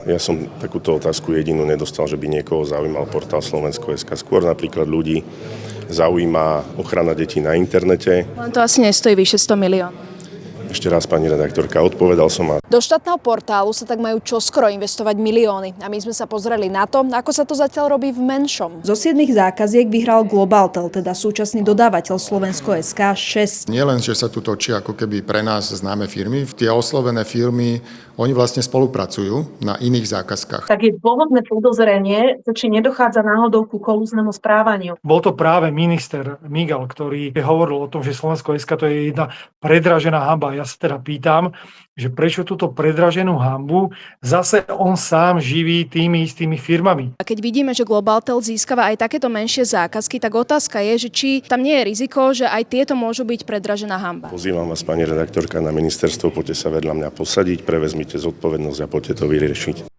Ja som takúto otázku jedinú nedostal, že by niekoho zaujímal portál Slovensko.sk. Skôr napríklad ľudí zaujíma ochrana detí na internete. Len to asi nestojí vyše 100 miliónov. Ešte raz, pani redaktorka, odpovedal som a Do štátneho portálu sa tak majú čoskoro investovať milióny. A my sme sa pozreli na to, ako sa to zatiaľ robí v menšom. Zo 7 zákaziek vyhral Globaltel, teda súčasný dodávateľ Slovensko.sk 6. Nie len, že sa tu točí ako keby pre nás známe firmy, tie oslovené firmy, oni vlastne spolupracujú na iných zákazkách. Tak je dôvodné podozrenie, či nedochádza náhodou ku kolúznemu správaniu. Bol to práve minister Migal, ktorý hovoril o tom, že Slovensko.sk to je jedna predražená hanba. Ja sa teda pýtam, že prečo túto predraženú hanbu zase on sám živí tými istými firmami. A keď vidíme, že Globaltel získava aj takéto menšie zákazky, tak otázka je, že či tam nie je riziko, že aj tieto môžu byť predražená hanba. pozývam vás, pani redaktorka, na ministerstvo, poďte sa vedľa mňa posadiť, prevezmite zodpovednosť a poďte to vyriešiť.